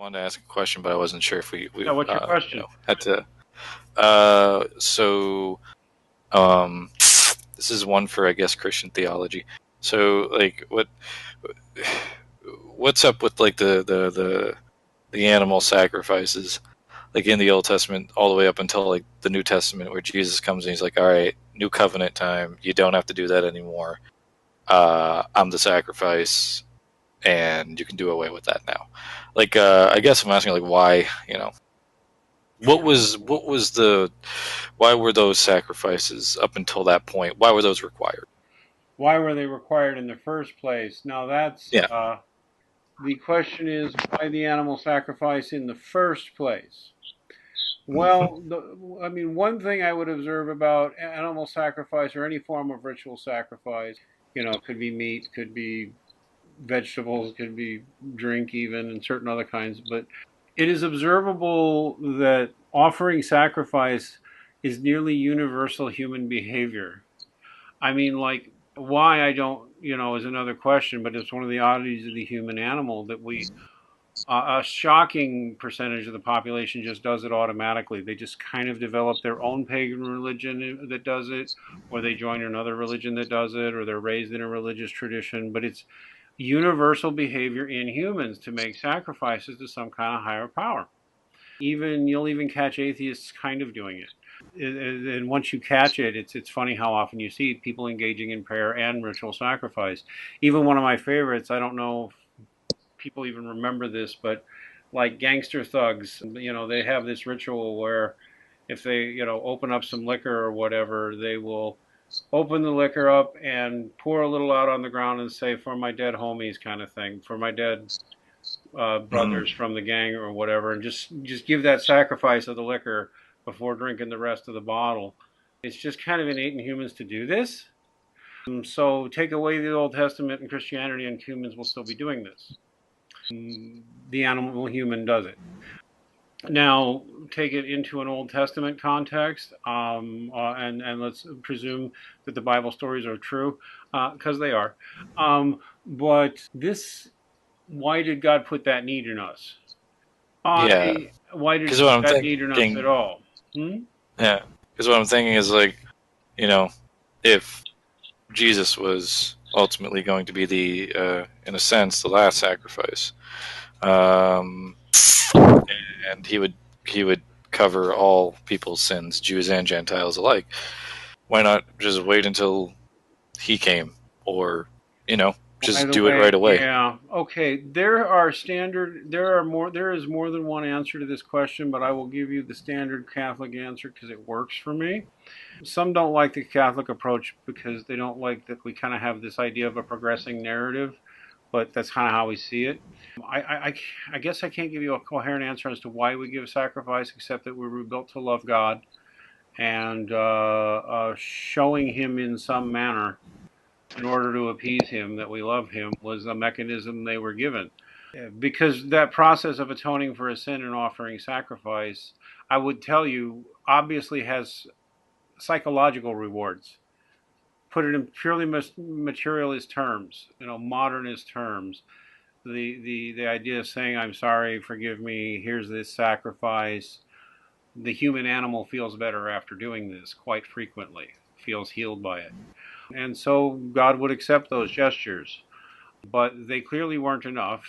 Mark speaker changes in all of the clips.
Speaker 1: wanted to ask a question, but I wasn't sure if we
Speaker 2: Yeah, what's your question?
Speaker 1: had to. This is one for, I guess, Christian theology. So, like, what's up with like the animal sacrifices, like in the Old Testament, all the way up until like the New Testament, where Jesus comes and he's like, "All right, new covenant time. You don't have to do that anymore. I'm the sacrifice, and you can do away with that now." Like, I guess I'm asking, like, why? What was why were those sacrifices up until that point? Why were those required?
Speaker 2: Why were they required in the first place? Now that's
Speaker 1: Yeah.
Speaker 2: the question is why the animal sacrifice in the first place? Well, I mean, one thing I would observe about animal sacrifice or any form of ritual sacrifice, could be meat, could be vegetables, could be drink even, and certain other kinds, but it is observable that offering sacrifice is nearly universal human behavior. I mean, like, why I don't, is another question, but it's one of the oddities of the human animal that a shocking percentage of the population just does it automatically. They just kind of develop their own pagan religion that does it, or they join another religion that does it, or they're raised in a religious tradition. But it's universal behavior in humans to make sacrifices to some kind of higher power. You'll even catch atheists kind of doing it. And once you catch it, it's funny how often you see people engaging in prayer and ritual sacrifice. Even one of my favorites, I don't know if people even remember this, but like gangster thugs, they have this ritual where if they, open up some liquor or whatever, they will open the liquor up and pour a little out on the ground and say, "For my dead homies," kind of thing, for my dead brothers from the gang or whatever, and just give that sacrifice of the liquor before drinking the rest of the bottle. It's just kind of innate in humans to do this. So take away the Old Testament and Christianity, and humans will still be doing this. The animal human does it. Now, take it into an Old Testament context, and let's presume that the Bible stories are true, because they are. But why did God put that need in us?
Speaker 1: Yeah.
Speaker 2: Why did
Speaker 1: Because
Speaker 2: he
Speaker 1: what
Speaker 2: put
Speaker 1: I'm
Speaker 2: that need in us at
Speaker 1: thinking,
Speaker 2: all? Hmm?
Speaker 1: yeah. Because what I'm thinking is like, you know, if Jesus was ultimately going to be in a sense, the last sacrifice, um, and he would cover all people's sins, Jews and Gentiles alike. Why not just wait until he came, or
Speaker 2: By
Speaker 1: just
Speaker 2: the
Speaker 1: do it
Speaker 2: way,
Speaker 1: right away?
Speaker 2: yeah, okay. There is more than one answer to this question, but I will give you the standard Catholic answer because it works for me. Some don't like the Catholic approach because they don't like that we kind of have this idea of a progressing narrative, but that's kind of how we see it. I guess I can't give you a coherent answer as to why we give sacrifice, except that we were built to love God, and showing Him in some manner in order to appease Him that we love Him was a mechanism they were given. Because that process of atoning for a sin and offering sacrifice, I would tell you, obviously has psychological rewards. Put it in purely materialist terms, modernist terms. The idea of saying, "I'm sorry, forgive me, here's this sacrifice." The human animal feels better after doing this quite frequently, feels healed by it. And so God would accept those gestures. But they clearly weren't enough.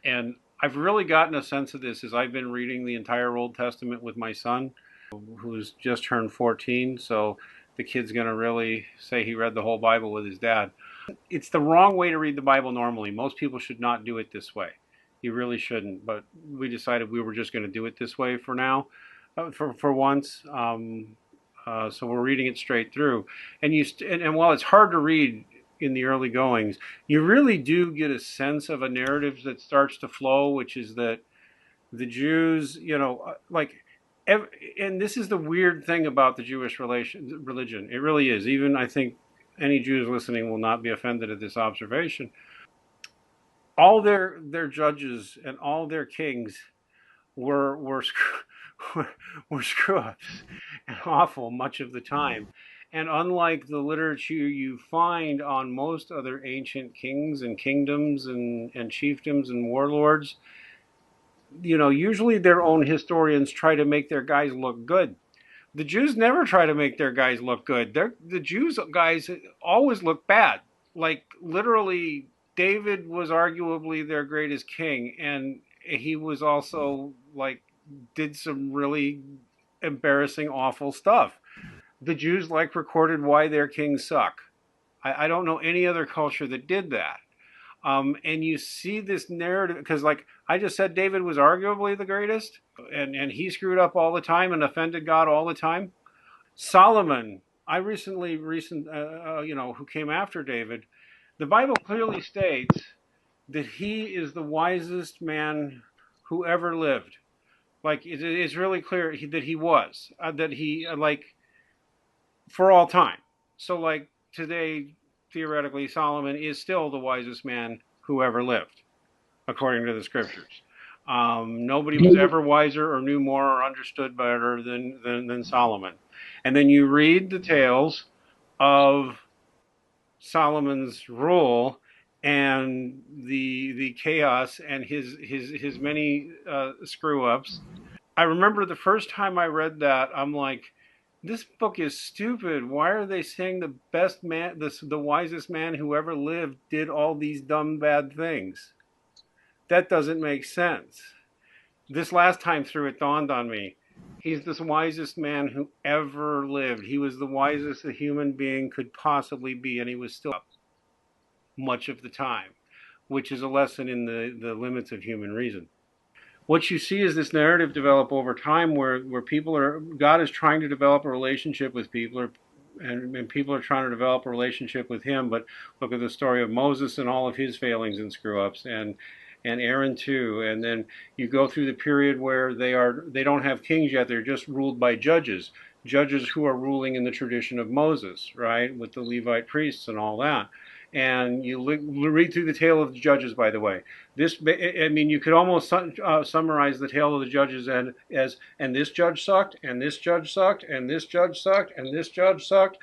Speaker 2: And I've really gotten a sense of this as I've been reading the entire Old Testament with my son, who's just turned 14. So the kid's going to really say he read the whole Bible with his dad. It's the wrong way to read the Bible normally. Most people should not do it this way. You really shouldn't. But we decided we were just going to do it this way for now, for once. So we're reading it straight through. And while it's hard to read in the early goings, you really do get a sense of a narrative that starts to flow, which is that the Jews, and this is the weird thing about the Jewish religion. It really is. Even I think any Jews listening will not be offended at this observation. All their judges and all their kings were were screw ups and awful much of the time. And unlike the literature you find on most other ancient kings and kingdoms and chiefdoms and warlords, usually their own historians try to make their guys look good. The Jews never try to make their guys look good. The Jews guys always look bad. Like literally, David was arguably their greatest king, and he was also like did some really embarrassing, awful stuff. The Jews like recorded why their kings suck. I don't know any other culture that did that. And you see this narrative because, like I just said, David was arguably the greatest, and he screwed up all the time and offended God all the time. Solomon, who came after David, the Bible clearly states that he is the wisest man who ever lived. Like it's really clear that he was that he like for all time. So like today, theoretically, Solomon is still the wisest man who ever lived, according to the scriptures. Nobody was ever wiser or knew more or understood better than Solomon. And then you read the tales of Solomon's rule and the chaos and his many screw ups. I remember the first time I read that, I'm like, this book is stupid. Why are they saying the best man, the wisest man who ever lived, did all these dumb bad things? That doesn't make sense. This last time through, it dawned on me. He's the wisest man who ever lived. He was the wisest a human being could possibly be, and he was still up much of the time, which is a lesson in the limits of human reason. What you see is this narrative develop over time where God is trying to develop a relationship with people, and people are trying to develop a relationship with him. But look at the story of Moses and all of his failings and screw ups, and Aaron too. And then you go through the period where they don't have kings yet. They're just ruled by judges who are ruling in the tradition of Moses, right, with the Levite priests and all that. And you read through the tale of the judges, by the way. You could almost summarize the tale of the judges and this judge sucked, and this judge sucked, and this judge sucked, and this judge sucked.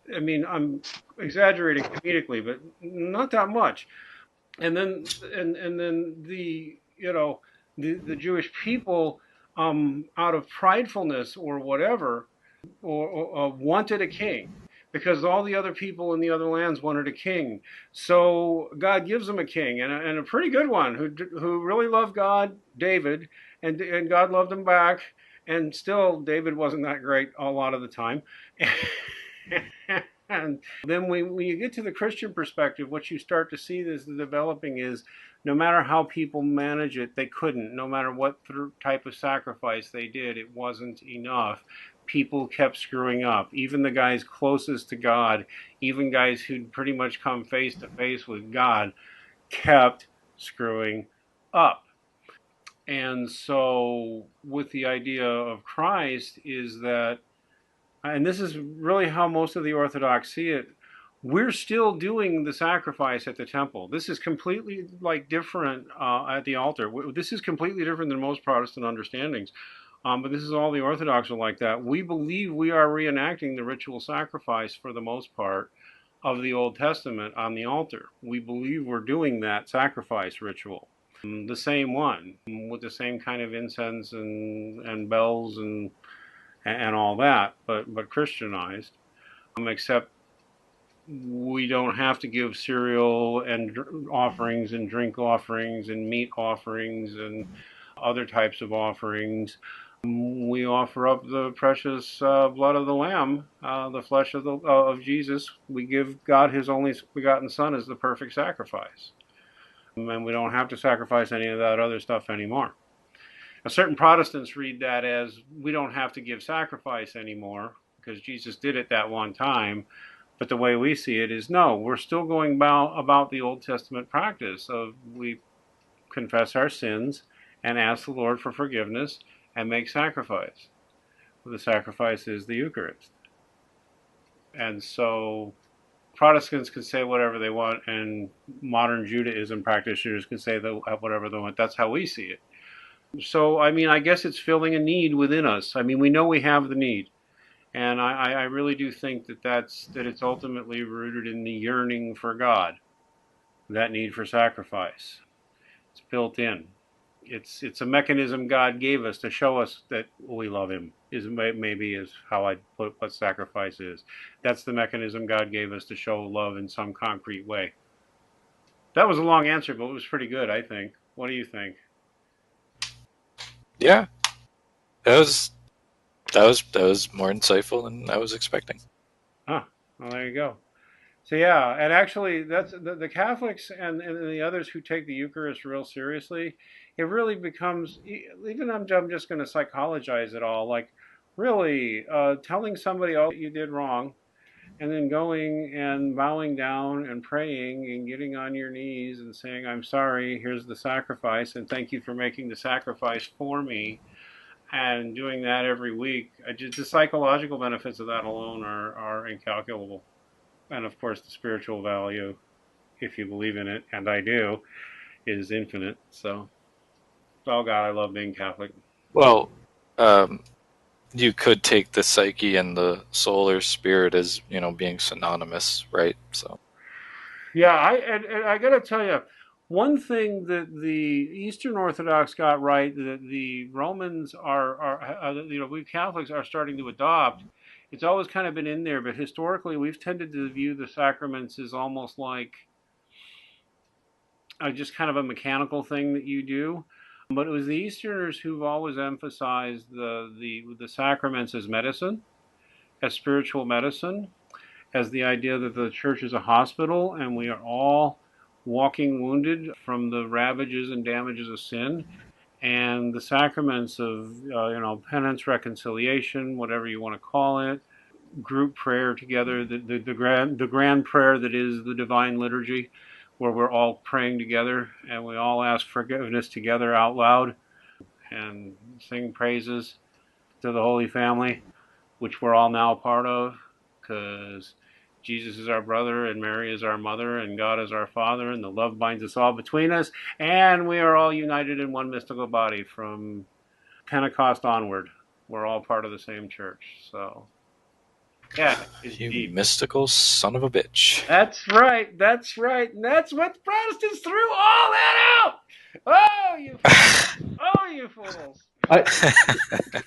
Speaker 2: I'm exaggerating comedically, but not that much. And then the Jewish people, out of pridefulness or whatever, or wanted a king because all the other people in the other lands wanted a king. So God gives them a king, and a pretty good one who really loved God, David, and God loved him back. And still, David wasn't that great a lot of the time. And then when you get to the Christian perspective, what you start to see is developing is no matter how people manage it, they couldn't. No matter what type of sacrifice they did, it wasn't enough. People kept screwing up. Even the guys closest to God, even guys who'd pretty much come face to face with God, kept screwing up. And so with the idea of Christ is that, and this is really how most of the Orthodox see it, we're still doing the sacrifice at the temple. This is completely different at the altar. This is completely different than most Protestant understandings. But this is all the Orthodox are like that. We believe we are reenacting the ritual sacrifice for the most part of the Old Testament on the altar. We believe we're doing that sacrifice ritual. The same one, with the same kind of incense and bells and all that, but Christianized, except we don't have to give cereal and offerings and drink offerings and meat offerings and other types of offerings. We offer up the precious blood of the Lamb, the flesh of Jesus. We give God his only begotten Son as the perfect sacrifice. And we don't have to sacrifice any of that other stuff anymore. Now, certain Protestants read that as we don't have to give sacrifice anymore because Jesus did it that one time. But the way we see it is no, we're still going about the Old Testament practice of we confess our sins and ask the Lord for forgiveness and make sacrifice. The sacrifice is the Eucharist. And so Protestants can say whatever they want, and modern Judaism practitioners can say whatever they want. That's how we see it. So, I guess it's filling a need within us. We know we have the need. And I really do think that it's ultimately rooted in the yearning for God, that need for sacrifice. It's built in. it's a mechanism God gave us to show us that we love Him. Is how I put what sacrifice is. That's the mechanism God gave us to show love in some concrete way. That was a long answer, but it was pretty good, I think. What do you think?
Speaker 1: Yeah, that was more insightful than I was expecting.
Speaker 2: Huh. Well, there you go. So yeah, and actually, that's the Catholics and the others who take the Eucharist real seriously. It really becomes even I'm just going to psychologize it all. Like, really, telling somebody all that you did wrong, and then going and bowing down and praying and getting on your knees and saying, "I'm sorry. Here's the sacrifice, and thank you for making the sacrifice for me." And doing that every week, just the psychological benefits of that alone are incalculable. And of course, the spiritual value, if you believe in it, and I do, is infinite. So, oh God, I love being Catholic.
Speaker 1: Well, you could take the psyche and the soul or spirit as being synonymous, right? So
Speaker 2: Yeah, and I got to tell you, one thing that the Eastern Orthodox got right that the Romans we Catholics are starting to adopt. It's always kind of been in there, but historically we've tended to view the sacraments as almost like just kind of a mechanical thing that you do. But it was the Easterners who've always emphasized the sacraments as medicine, as spiritual medicine, as the idea that the church is a hospital and we are all walking wounded from the ravages and damages of sin, and the sacraments of penance, reconciliation, whatever you want to call it, group prayer together, the grand prayer that is the divine liturgy, where we're all praying together and we all ask forgiveness together out loud and sing praises to the Holy Family, which we're all now a part of, because Jesus is our brother and Mary is our mother and God is our Father and the love binds us all between us, and we are all united in one mystical body from Pentecost onward. We're all part of the same church. So yeah, it's
Speaker 1: you
Speaker 2: deep.
Speaker 1: mystical son of a bitch.
Speaker 2: That's right. That's right. And that's what the Protestants threw all that out. Oh, you fools. Oh, you fools.
Speaker 3: I